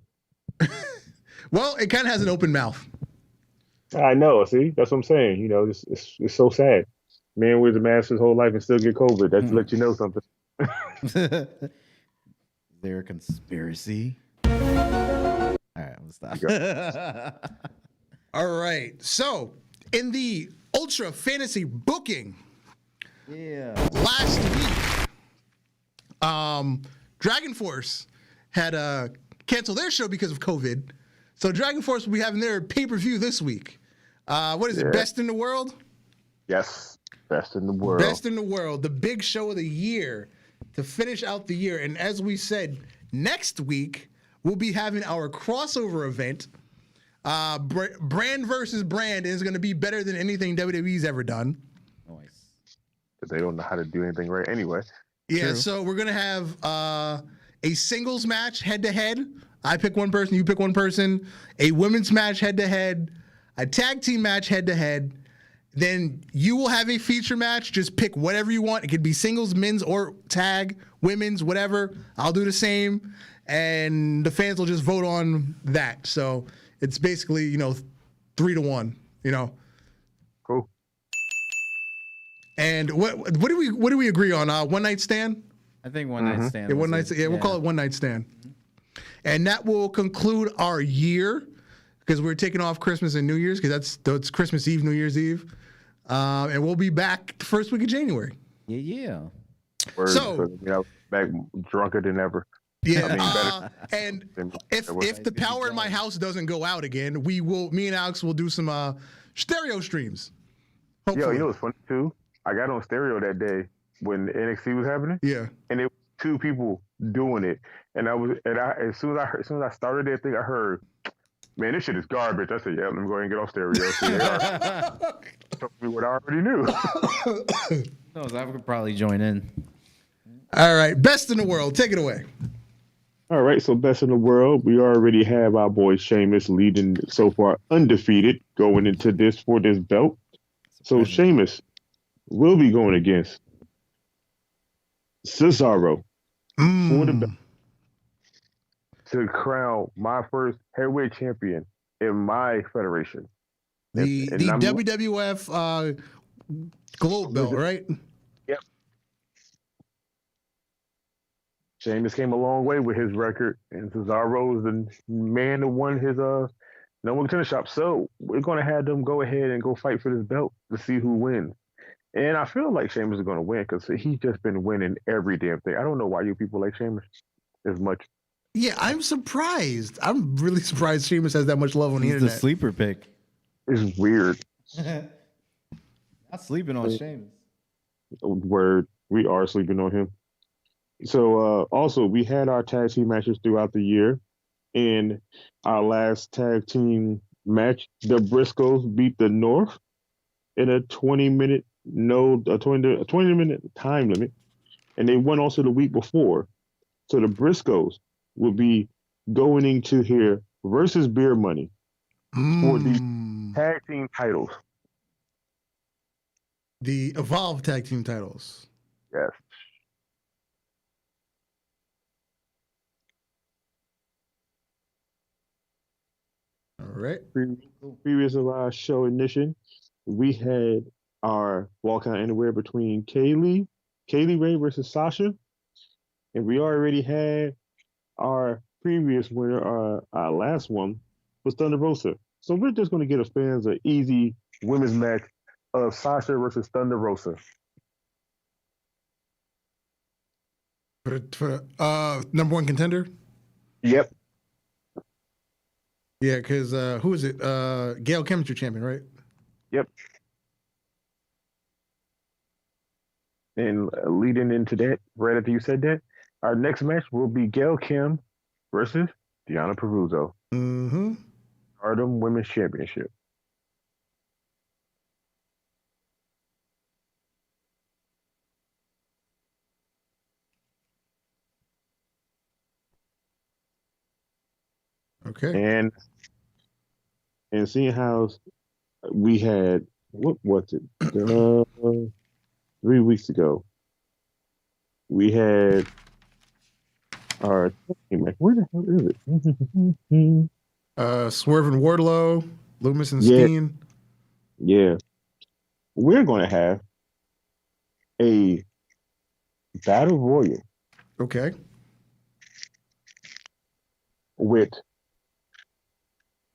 Well, it kind of has an open mouth. I know. See, that's what I'm saying. It's so sad. Man wears a mask his whole life and still get COVID. That let you know something. Is there a conspiracy? All right, I'm gonna stop. All right. So, in the Ultra Fantasy booking, last week, Dragon Force had canceled their show because of COVID. So Dragon Force will be having their pay-per-view this week. What is it? Best in the World? Yes. Best in the World. Best in the World. The big show of the year to finish out the year. And as we said, next week, we'll be having our crossover event. Brand versus brand is going to be better than anything WWE's ever done. Nice. Because they don't know how to do anything right anyway. Yeah, True. So we're going to have a singles match head-to-head. I pick one person, you pick one person. A women's match head-to-head. A tag team match head-to-head. Then you will have a feature match. Just pick whatever you want. It could be singles, men's, or tag, women's, whatever. I'll do the same. And the fans will just vote on that. So it's basically, 3-1, Cool. And what do we agree on? One night stand? I think one night stand. Yeah, one night. Yeah, we'll call it one night stand. And that will conclude our year because we're taking off Christmas and New Year's because that's Christmas Eve, New Year's Eve. And we'll be back the first week of January. Yeah. Word, so back drunker than ever. Yeah. And if the power in my house doesn't go out again, me and Alex will do some stereo streams. Hopefully. Yo, you know what's funny too? I got on stereo that day when NXT was happening. Yeah. And it was 2 people doing it. And as soon as I started that thing, I heard, man, this shit is garbage. I said, yeah, let me go ahead and get on stereo. Told me what I already knew. I could probably join in. All right. Best in the World. Take it away. All right, so best in the world. We already have our boy Sheamus leading so far undefeated going into this for this belt. So Surprising. Sheamus will be going against Cesaro for the belt Mm. to crown my first heavyweight champion in my federation. And The I'm WWF Globe belt, right? Yep. Sheamus came a long way with his record, and Cesaro is the man that won his number one contender shop. So we're gonna have them go ahead and go fight for this belt to see who wins. And I feel like Sheamus is gonna win because he's just been winning every damn thing. I don't know why you people like Sheamus as much. Yeah, I'm surprised. I'm really surprised Sheamus has that much love on the He's the internet. sleeper pick. It's weird. Not sleeping on Sheamus. Word, we are sleeping on him. So also we had our tag team matches throughout the year. In our last tag team match, the Briscoes beat the North in a 20-minute a 20-minute time limit, and they won also the week before. So the Briscoes will be going into here versus Beer Money for the tag team titles. The Evolve tag team titles. Yes. All right. Previous of our show ignition, we had our walkout anywhere between Kaylee Ray versus Sasha, and we already had our previous winner. Our last one was Thunder Rosa. So we're just going to get a fans an easy women's match of Sasha versus Thunder Rosa. For number one contender? Yep. Yeah, because who is it? Gail Kim's your champion, right? Yep. And leading into that, right after you said that, our next match will be Gail Kim versus Deonna Purrazzo. Mm-hmm. Stardom Women's Championship. Okay. And seeing how we had what was it 3 weeks ago, we had our where the hell is it? Swerve and Wardlow, Loomis and Yeah. Steen. Yeah, we're going to have a battle royal Okay. with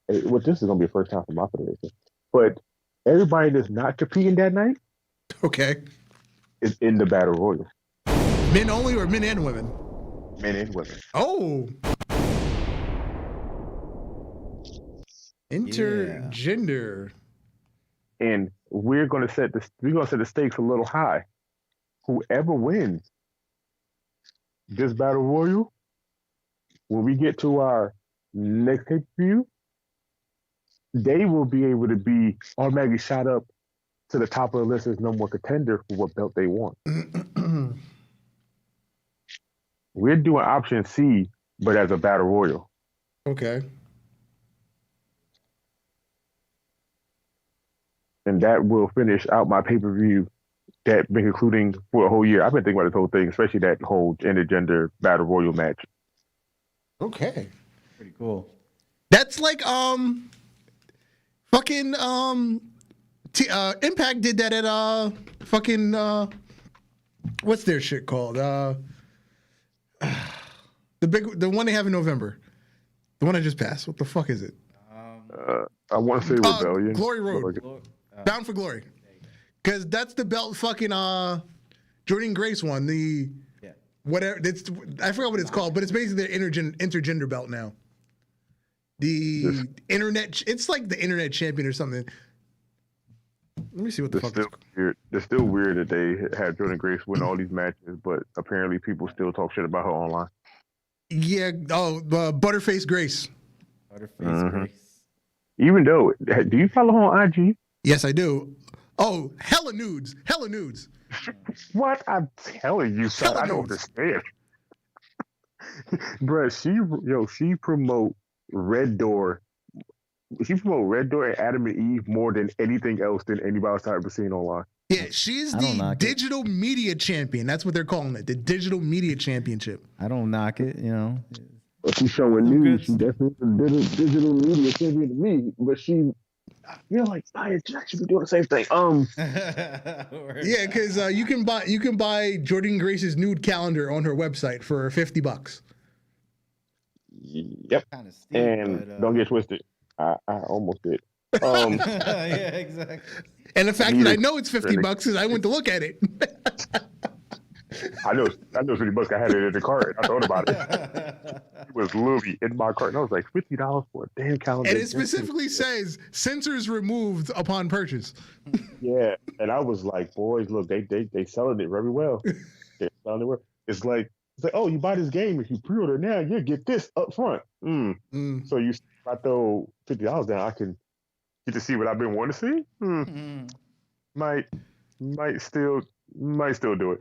this is going to be the first time for my federation, but everybody that's not competing that night Okay. is in the battle royal. Men only or men and women? Men and women. Oh. Intergender. And we're going to set the stakes a little high. Whoever wins this battle royal, when we get to our next pay-per-view, they will be able to be automatically shot up to the top of the list as no more contender for what belt they want. We're doing option C, but as a battle royal. Okay. And that will finish out my pay-per-view that been concluding for a whole year. I've been thinking about this whole thing, especially that whole intergender battle royal match. Okay. Pretty cool. That's like fucking Impact did that at fucking what's their shit called? The one they have in November. The one I just passed. What the fuck is it? I want to say Rebellion. Glory Road. Bound for Glory. Because that's the belt fucking Jordan Grace won. The whatever I forgot what it's called, but it's basically the intergender belt now. The internet, it's like the internet champion or something. Let me see what the fuck. It's still weird that they had Jordan Grace win all these matches, but apparently people still talk shit about her online. Yeah. Oh, Butterface Grace. Butterface Grace. Even though, do you follow her on IG? Yes, I do. Oh, hella nudes. Hella nudes. What? I'm telling you, son, I don't understand. Bruh, she promote Red Door. She promote Red Door and Adam and Eve more than anything else than anybody's ever seen online. Yeah, she's I don't the knock it. digital media champion. That's what they're calling it, the digital media championship. I don't knock it, you know. But she's showing Good. news. She definitely is a digital media champion to me. But I feel like Nia Jax should be doing the same thing. Yeah, because you can buy Jordan Grace's nude calendar on her website for $50. Yep. Kind of steep, And but, don't get twisted. I almost did. yeah, exactly. And the fact that I know it's $50 because I went to look at it. I know $50. I had it in the cart. I thought about it. It was literally in my cart, and I was like, $50 for a damn calendar. And it specifically says censors removed upon purchase. Yeah, and I was like, boys, look, they selling it very well. They're selling it well. It's like, oh, you buy this game, if you pre-order now, you get this up front. So if I throw $50 down, I can get to see what I've been wanting to see. Might still do it.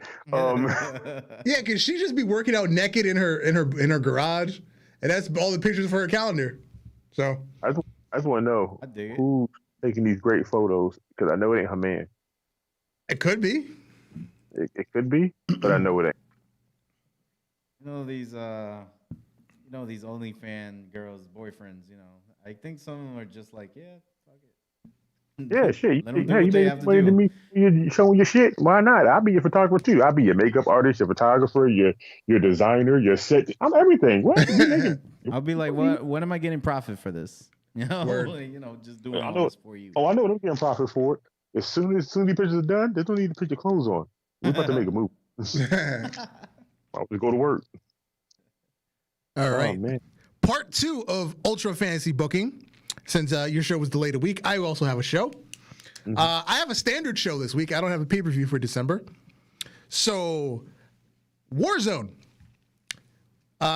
Yeah, because she just be working out naked in her garage, and that's all the pictures for her calendar. So I just want to know I dig it. who's taking these great photos, because I know it ain't her man. it could be. It could be, but I know it ain't. You know these OnlyFans girls' boyfriends. You know, I think some of them are just like, yeah, fuck it. Yeah, shit. Let them do Hey, what you they made have to money to do. me. You showing your shit. Why not? I'll be your photographer too. I'll be your makeup artist, your photographer, your designer, your set. I'm everything. What? You making? I'll be like, what am I getting profit for this? You know, Word. you know, just doing I all know- this for you. Oh, I know what I'm getting profit for it. As soon as the pictures are done, they don't need to put your clothes on. We're about to make a move. I'll just go to work. All right. Oh man. Part 2 of Ultra Fantasy Booking. Since your show was delayed a week, I also have a show. I have a standard show this week. I don't have a pay-per-view for December. So, Warzone.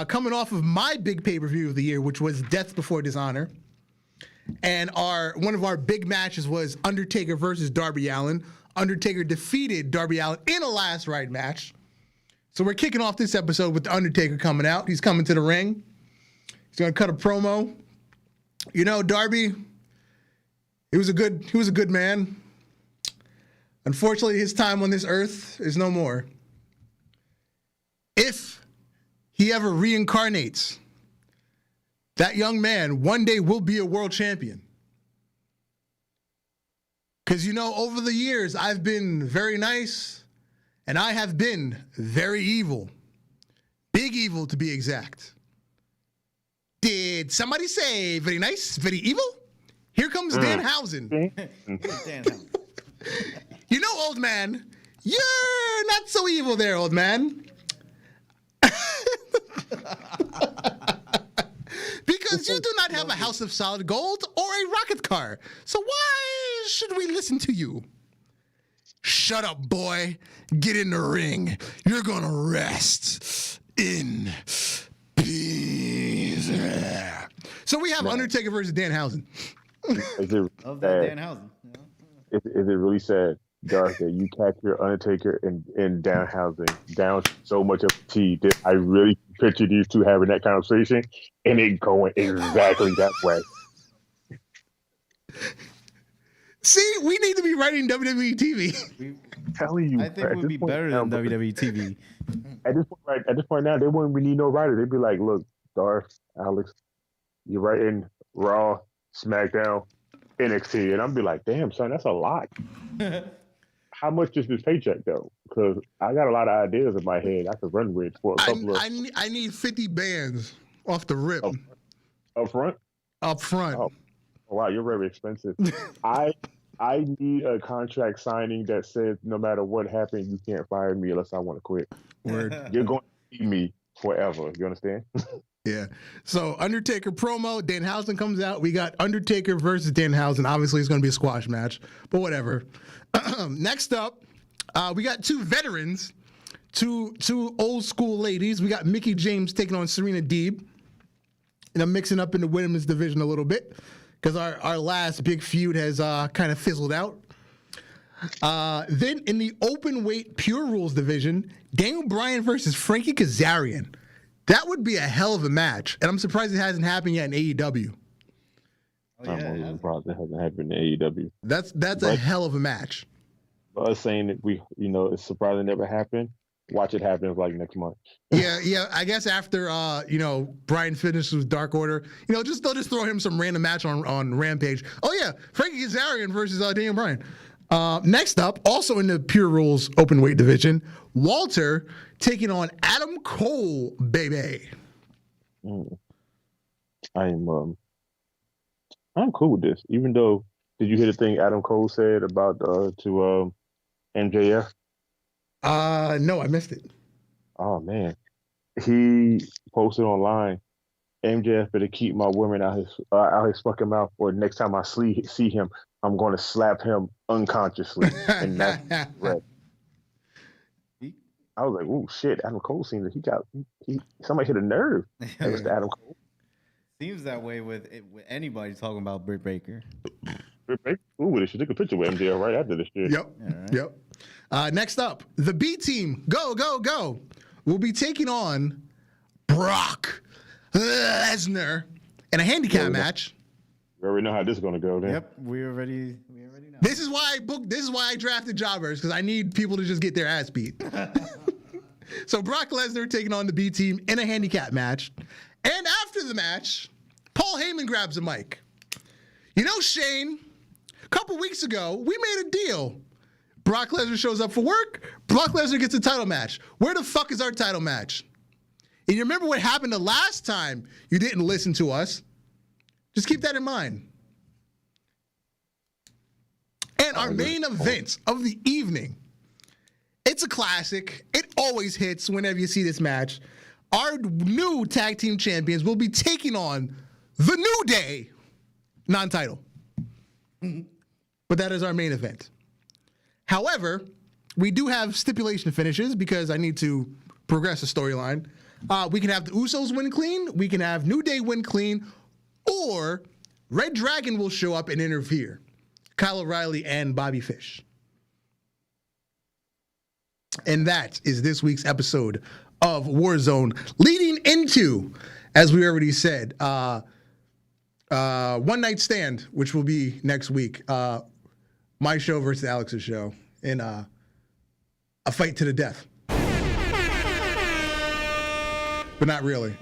Coming off of my big pay-per-view of the year, which was Death Before Dishonor. And one of our big matches was Undertaker versus Darby Allin. Undertaker defeated Darby Allin in a last ride match. So we're kicking off this episode with the Undertaker coming out. He's coming to the ring. He's gonna cut a promo. You know, Darby, he was a good man. Unfortunately, his time on this earth is no more. If he ever reincarnates, that young man one day will be a world champion. Because, you know, over the years, I've been very nice, and I have been very evil. Big evil, to be exact. Did somebody say very nice, very evil? Here comes Danhausen. Damn. You know, old man, you're not so evil there, old man. Because you do not have a house of solid gold or a rocket car. So why should we listen to you? Shut up, boy. Get in the ring. You're gonna rest in peace. So we have Undertaker versus Danhausen. Is it Love that Danhausen. You know? is it really sad, Dark, that you capture Undertaker and Danhausen down so much of tea that I really picture these two having that conversation and it going exactly that way? See, we need to be writing WWE TV. I'm telling you, I think it would be better than WWE TV. At this point now, they wouldn't need no writer. They'd be like, "Look, Darth, Alex, you're writing Raw, SmackDown, NXT," and I'd be like, "Damn, son, that's a lot." How much is this paycheck though? Because I got a lot of ideas in my head. I could run with for a couple of. I need 50 bands off the rip. Up front. Up front. Oh, wow, you're very expensive. I need a contract signing that says no matter what happened, you can't fire me unless I want to quit. Word. You're going to need me forever. You understand? Yeah. So Undertaker promo, Danhausen comes out. We got Undertaker versus Danhausen. Obviously, it's going to be a squash match, but whatever. Next up, we got two veterans, two old school ladies. We got Mickie James taking on Serena Deeb. And I'm mixing up in the women's division a little bit because our last big feud has kind of fizzled out. Then in the open weight pure rules division, Daniel Bryan versus Frankie Kazarian. That would be a hell of a match, and I'm surprised it hasn't happened yet in AEW. Oh, I'm yeah, only it has. surprised it hasn't happened in AEW. That's a But- hell of a match. But us saying that it's surprised it never happened. Watch it happen like next month. Yeah. I guess after Brian finishes with Dark Order, they'll just throw him some random match on Rampage. Oh yeah, Frankie Kazarian versus Daniel Bryan. Next up, also in the Pure Rules open weight division, Walter taking on Adam Cole, baby. I'm cool with this. Even though, did you hear the thing Adam Cole said about to MJF? No, I missed it. Oh man, he posted online. MJF better keep my women out his fucking mouth, or next time I see him, I'm going to slap him unconsciously. And that's right. I was like, "Oh shit!" Adam Cole seems like somebody hit a nerve. That was Adam Cole. Seems that way with anybody talking about Britt Baker. Ooh, they should take a picture with MJF right after this shit. Yep. Yeah, right. Yep. Next up, the B team, go, will be taking on Brock Lesnar in a handicap match. We already know how this is going to go. Then. Yep, we already know. This is why I drafted jobbers, because I need people to just get their ass beat. So Brock Lesnar taking on the B team in a handicap match. And after the match, Paul Heyman grabs a mic. Shane, a couple weeks ago, we made a deal. Brock Lesnar shows up for work. Brock Lesnar gets a title match. Where the fuck is our title match? And you remember what happened the last time you didn't listen to us? Just keep that in mind. And our main event of the evening. It's a classic. It always hits whenever you see this match. Our new tag team champions will be taking on the New Day, non-title. But that is our main event. However, we do have stipulation finishes because I need to progress the storyline. We can have the Usos win clean. We can have New Day win clean. Or Red Dragon will show up and interfere. Kyle O'Reilly and Bobby Fish. And that is this week's episode of Warzone, leading into, as we already said, One Night Stand, which will be next week. My show versus Alex's show in a fight to the death. But not really.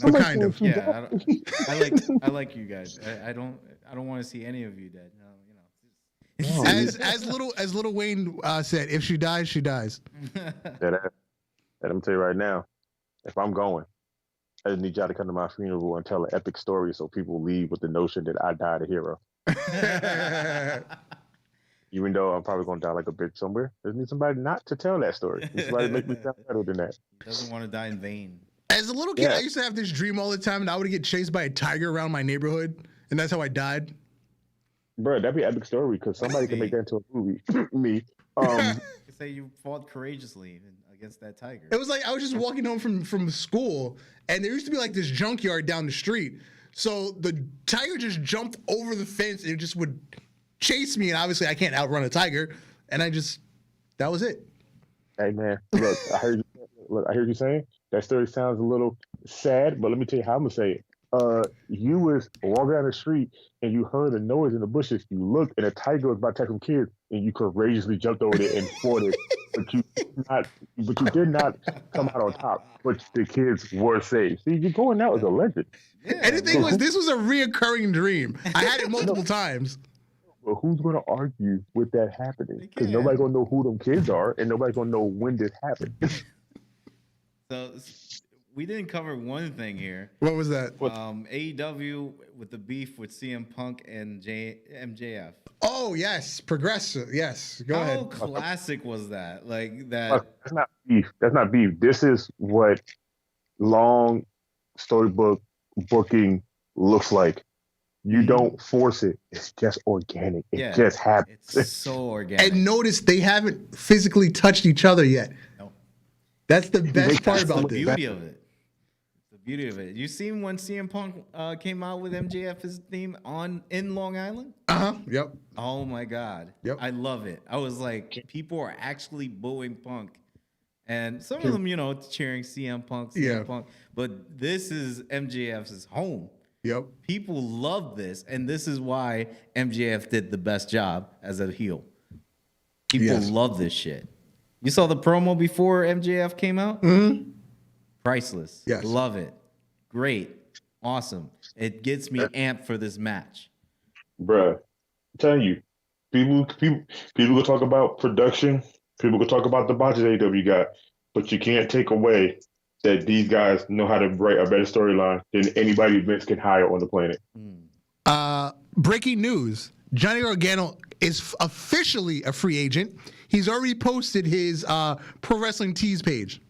But kind of. Yeah, I like you guys. I don't want to see any of you dead. No, As little Wayne said, if she dies, she dies. And I'm tell you right now, if I'm going, I just need y'all to come to my funeral and tell an epic story so people leave with the notion that I died a hero. Even though I'm probably going to die like a bitch somewhere, there's need somebody not to tell that story. Somebody make me sound better than that. He doesn't want to die in vain. As a little kid, I used to have this dream all the time, and I would get chased by a tiger around my neighborhood, and that's how I died. Bro, that'd be an epic story because somebody can make that into a movie. Me. You say you fought courageously against that tiger. It was like I was just walking home from school, and there used to be like this junkyard down the street. So the tiger just jumped over the fence and it just would chase me, and obviously I can't outrun a tiger, and that was it. Hey man, look, I heard you saying that story sounds a little sad, but let me tell you how I'm gonna say it. You was walking down the street and you heard a noise in the bushes. You looked and a tiger was about to attack some kids, and you courageously jumped over there and fought it. But you did not come out on top. But the kids were safe. See, you're going out as a legend. Yeah, and the thing was, this was a reoccurring dream. I had it multiple times. But who's going to argue with that happening? Because nobody's going to know who them kids are, and nobody's going to know when this happened. So we didn't cover one thing here. What was that? AEW with the beef with CM Punk and MJF. Oh, yes. Progressive. Yes. Go ahead. How classic was that? Like that. That's not beef. That's not beef. This is what long storybook booking looks like. You don't force it. It's just organic. It just happens. It's so organic. And notice they haven't physically touched each other yet. No. That's the best part about the this. beauty of it. The beauty of it. You seen when CM Punk came out with MJF's theme in Long Island? Yep. Oh my God. Yep. I love it. I was like, people are actually booing Punk And some of them, cheering CM Punk. But this is MJF's home. Yep. People love this, and this is why MJF did the best job as a heel. People love this shit. You saw the promo before MJF came out? Mm-hmm. Priceless. Yes. Love it. Great. Awesome. It gets me amped for this match. Bruh, I'm telling you, people will talk about production. People will talk about the botches AEW got, but you can't take away that these guys know how to write a better storyline than anybody Vince can hire on the planet. Breaking news. Johnny Gargano is officially a free agent. He's already posted his Pro Wrestling Tees page.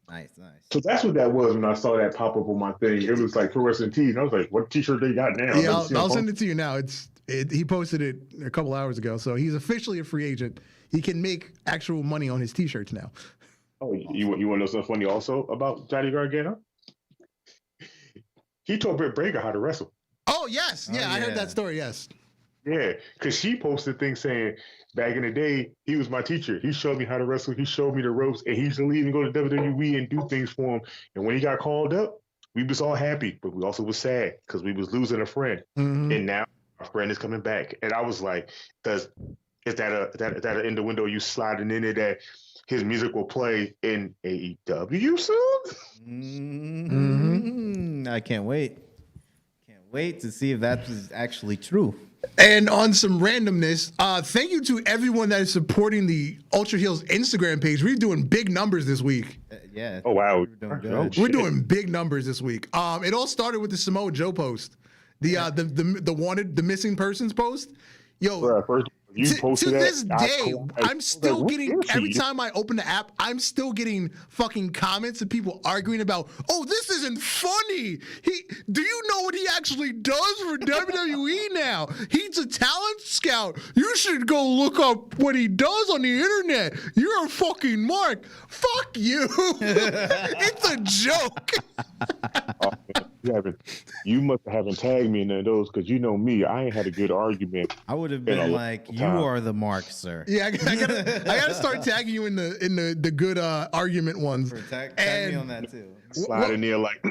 Nice. So that's what that was when I saw that pop up on my thing. It was like Pro Wrestling Tees. And I was like, what t-shirt they got now? Yeah, I'll send it to you now. He posted it a couple hours ago. So he's officially a free agent. He can make actual money on his t-shirts now. Oh, you want to know something funny also about Johnny Gargano? He taught Britt Baker how to wrestle. Oh, yes. Yeah, I heard that story, yes. Yeah, because she posted things saying, back in the day, he was my teacher. He showed me how to wrestle. He showed me the ropes, and he used to leave and go to WWE and do things for him. And when he got called up, we was all happy, but we also was sad because we was losing a friend. Mm-hmm. And now our friend is coming back. And I was like, is that an in the window you sliding in there that his music will play in AEW soon? Mm-hmm. I can't wait. Can't wait to see if that is actually true. And on some randomness, thank you to everyone that is supporting the Ultra Heelz Instagram page. We're doing big numbers this week. Yeah. Oh, wow. We're doing good. We're doing big numbers this week. It all started with the Samoa Joe post, the missing persons post. Yo, Bruh, first you to posted this that, day, I'm still what getting, is he? every time I open the app, I'm still getting fucking comments of people arguing about, oh, this isn't funny. Do you know what he actually does for WWE now? He's a talent scout. You should go look up what he does on the internet. You're a fucking mark. Fuck you. It's a joke. You must haven't tagged me in none of those because you know me. I ain't had a good argument. I would have been like, "You are the mark, sir." Yeah, I gotta start tagging you in the good argument ones. Tag me on that too. Slide in there like,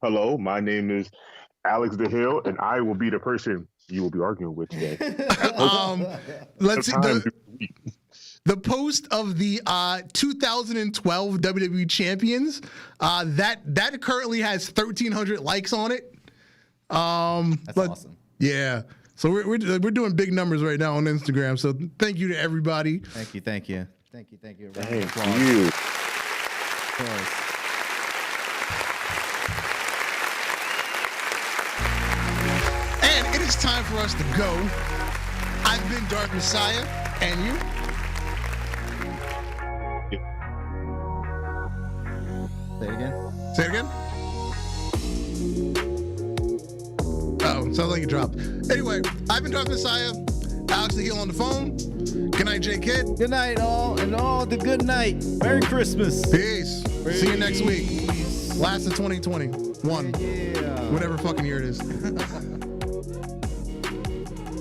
"Hello, my name is Alex the Hill, and I will be the person you will be arguing with today." Let's see. The post of the 2012 WWE Champions, that currently has 1,300 likes on it. That's awesome. Yeah. So we're doing big numbers right now on Instagram. So thank you to everybody. Thank you. Thank you. And it is time for us to go. I've been Dark Messiah, and you? Say it again. Say it again. Oh, sounds like you dropped. Anyway, I've been Dark Messiah. Alex the Heel on the phone. Good night, J Kid. Good night, all, and all the good night. Merry Christmas. Peace. See you next week. Last of 2021. Yeah. Whatever fucking year it is.